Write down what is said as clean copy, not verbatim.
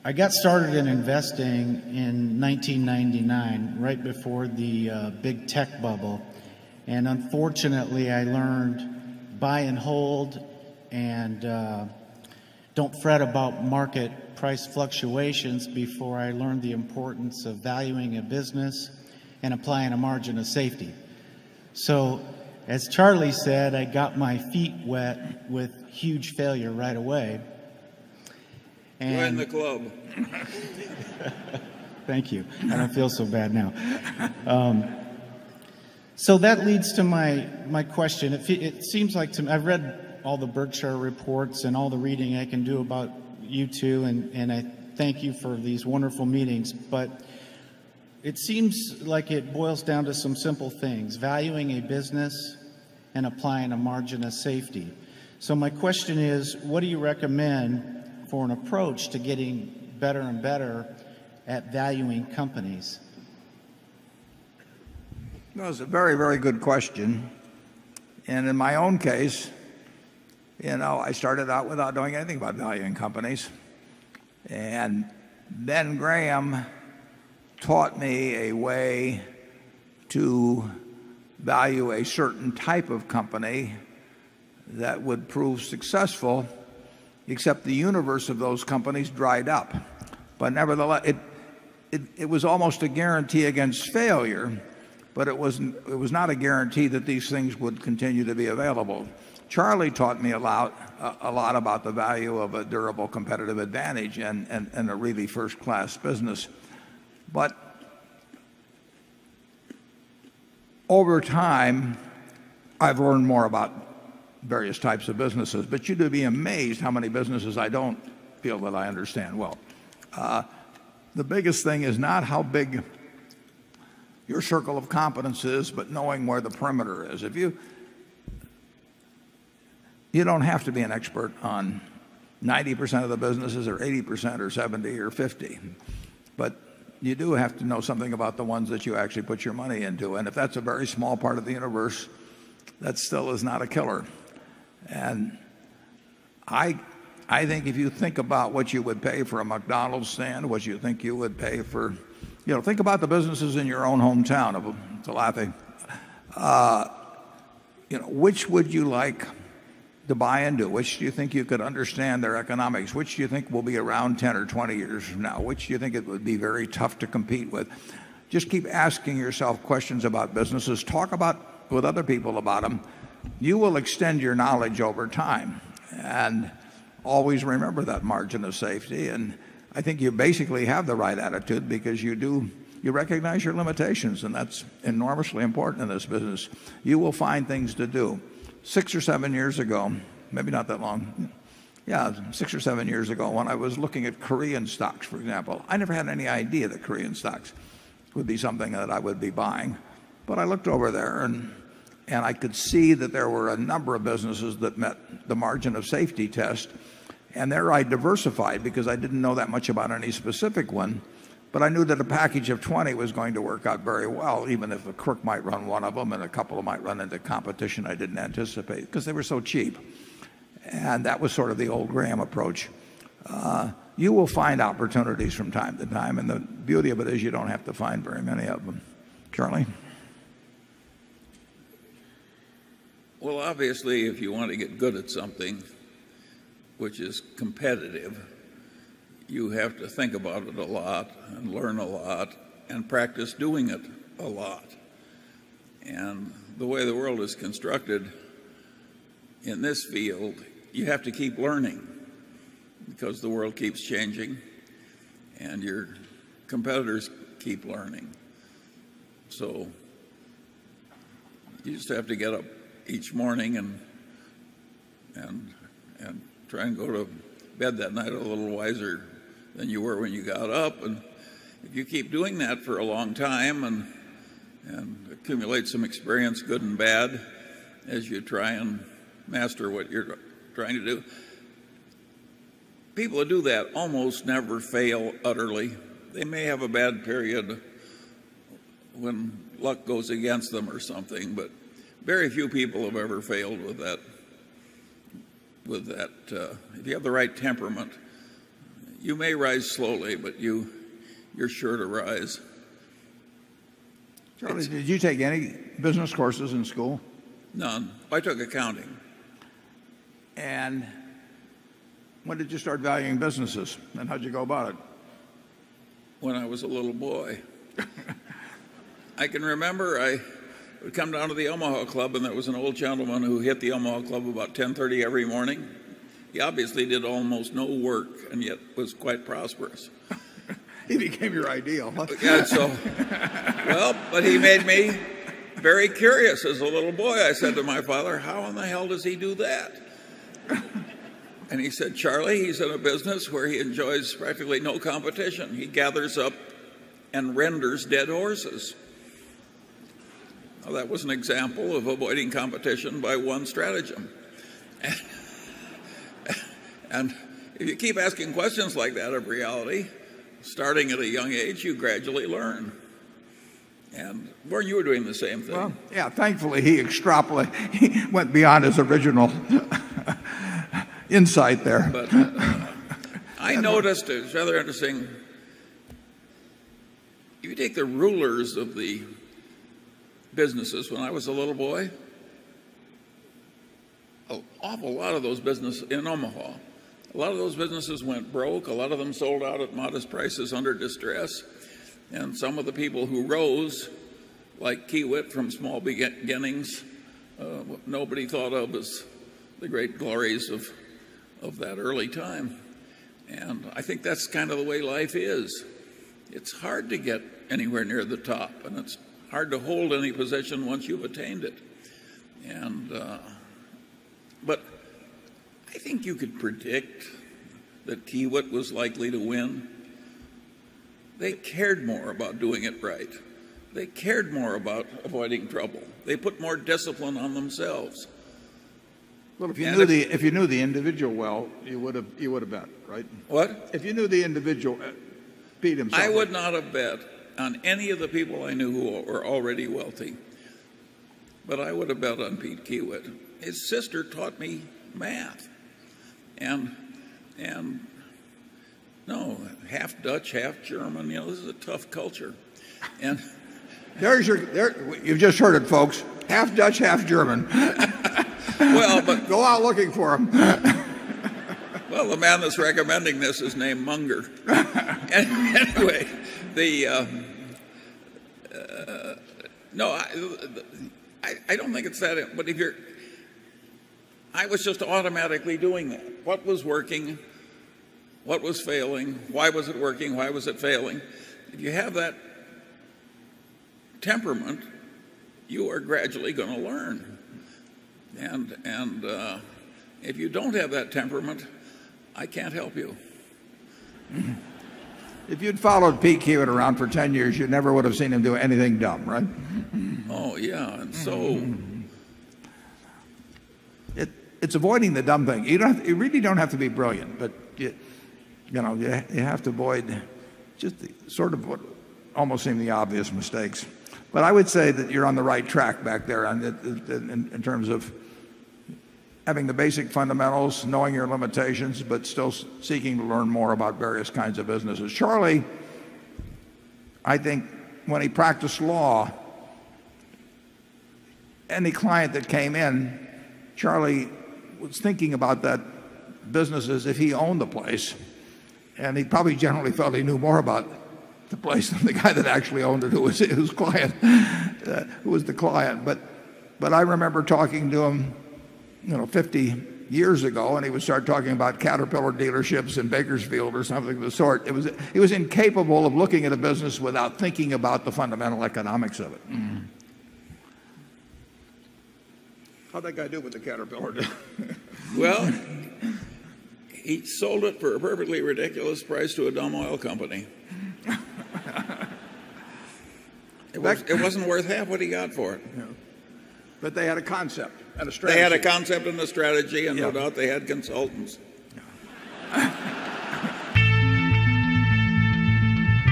I got started in investing in 1999, right before the big tech bubble. And unfortunately, I learned buy and hold and don't fret about market price fluctuations before I learned the importance of valuing a business and applying a margin of safety. So, as Charlie said, I got my feet wet with huge failure right away. And join the club. Thank you. I don't feel so bad now. So that leads to my question. It seems like to me, I've read all the Berkshire reports and all the reading I can do about you two, and I thank you for these wonderful meetings, but it seems like it boils down to some simple things: valuing a business and applying a margin of safety. So my question is, what do you recommend for an approach to getting better and better at valuing companies? Well, it's a very, very good question. And in my own case, I started out without knowing anything about valuing companies. And Ben Graham taught me a way to value a certain type of company that would prove successful, except the universe of those companies dried up. But nevertheless, it was almost a guarantee against failure, but it was not a guarantee that these things would continue to be available. Charlie taught me a lot about the value of a durable competitive advantage and a really first-class business. But over time, I've learned more about various types of businesses, but you'd be amazed how many businesses I don't feel that I understand well. The biggest thing is not how big your circle of competence is, but knowing where the perimeter is. If you don't have to be an expert on 90% of the businesses, or 80%, or 70, or 50, but you do have to know something about the ones that you actually put your money into. And if that's a very small part of the universe, that still is not a killer. And I think if you think about what you would pay for a McDonald's stand, what you think you would pay for, think about the businesses in your own hometown of Olathe. Which would you like to buy into? Which do you think you could understand their economics? Which do you think will be around 10 or 20 years from now? Which do you think it would be very tough to compete with? Just keep asking yourself questions about businesses. Talk with other people about them. You will extend your knowledge over time. And always remember that margin of safety. And I think you basically have the right attitude, because you recognize your limitations, and that's enormously important in this business. You will find things to do. 6 or 7 years ago, maybe not that long, 6 or 7 years ago, when I was looking at Korean stocks, for example, I never had any idea that Korean stocks would be something that I would be buying. But I looked over there, and I could see that there were a number of businesses that met the margin of safety test. And there I diversified, because I didn't know that much about any specific one. But I knew that a package of 20 was going to work out very well, even if a crook might run one of them and a couple might run into competition I didn't anticipate, because they were so cheap. And that was sort of the old Graham approach. You will find opportunities from time to time, and the beauty of it is you don't have to find very many of them. Charlie? Well, obviously, if you want to get good at something which is competitive, you have to think about it a lot and learn a lot and practice doing it a lot. And the way the world is constructed in this field, you have to keep learning, because the world keeps changing and your competitors keep learning. So you just have to get up each morning and try and go to bed that night a little wiser than you were when you got up. And if you keep doing that for a long time and accumulate some experience, good and bad, as you try and master what you're trying to do, people who do that almost never fail utterly. They may have a bad period when luck goes against them or something, but very few people have ever failed with that. If you have the right temperament, You may rise slowly, but you're sure to rise. Charlie, did you take any business courses in school? None. I took accounting. And when did you start valuing businesses, and how'd you go about it? When I was a little boy. I can remember I would come down to the Omaha Club, and there was an old gentleman who hit the Omaha Club about 10:30 every morning. He obviously did almost no work and yet was quite prosperous. He became your ideal. Huh? Yeah, well, but he made me very curious as a little boy. I said to my father, how in the hell does he do that? And he said, Charlie, he's in a business where he enjoys practically no competition. He gathers up and renders dead horses. Well, that was an example of avoiding competition by one stratagem. And if you keep asking questions like that of reality, starting at a young age, you gradually learn. And Warren, you were doing the same thing. Well, yeah, thankfully he went beyond his original insight there. But I noticed, it's rather interesting, if you take the rulers of the businesses when I was a little boy, an awful lot of those businesses in Omaha, a lot of those businesses went broke. A lot of them sold out at modest prices under distress. And some of the people who rose, like Kiewit from small beginnings, nobody thought of as the great glories of that early time. And I think that's kind of the way life is. It's hard to get anywhere near the top, and it's hard to hold any position once you've attained it. And but I think you could predict that Kiewit was likely to win. They cared more about doing it right. They cared more about avoiding trouble. They put more discipline on themselves. Well, if you knew the individual well, you would have bet, right? What? If you knew the individual, Pete himself. I would not have bet on any of the people I knew who were already wealthy, but I would have bet on Pete Kiewit. His sister taught me math, and no, half Dutch, half German. You know, this is a tough culture, and you've just heard it, folks. Half Dutch, half German. Well, but go out looking for him. Well, the man that's recommending this is named Munger. Anyway, no, I don't think it's that. But I was just automatically doing that. What was working? What was failing? Why was it working? Why was it failing? If you have that temperament, you are gradually going to learn. And if you don't have that temperament, I can't help you. If you'd followed Pete Kiewit around for 10 years, you never would have seen him do anything dumb, right? Oh, yeah. And so it's avoiding the dumb thing. You really don't have to be brilliant, but you have to avoid just sort of what almost seem the obvious mistakes. But I would say that you're on the right track back there in terms of having the basic fundamentals, knowing your limitations, but still seeking to learn more about various kinds of businesses. Charlie, I think when he practiced law, any client that came in, Charlie was thinking about that business as if he owned the place. And he probably generally felt he knew more about the place than the guy that actually owned it, who was his client, who was the client. But I remember talking to him, 50 years ago, and he would start talking about Caterpillar dealerships in Bakersfield or something of the sort. He was incapable of looking at a business without thinking about the fundamental economics of it. Mm. How'd that guy do with the Caterpillar? Well, he sold it for a perfectly ridiculous price to a dumb oil company. It wasn't worth half what he got for it. Yeah. But they had a concept and a strategy. They had a concept and a strategy, and no doubt they had consultants.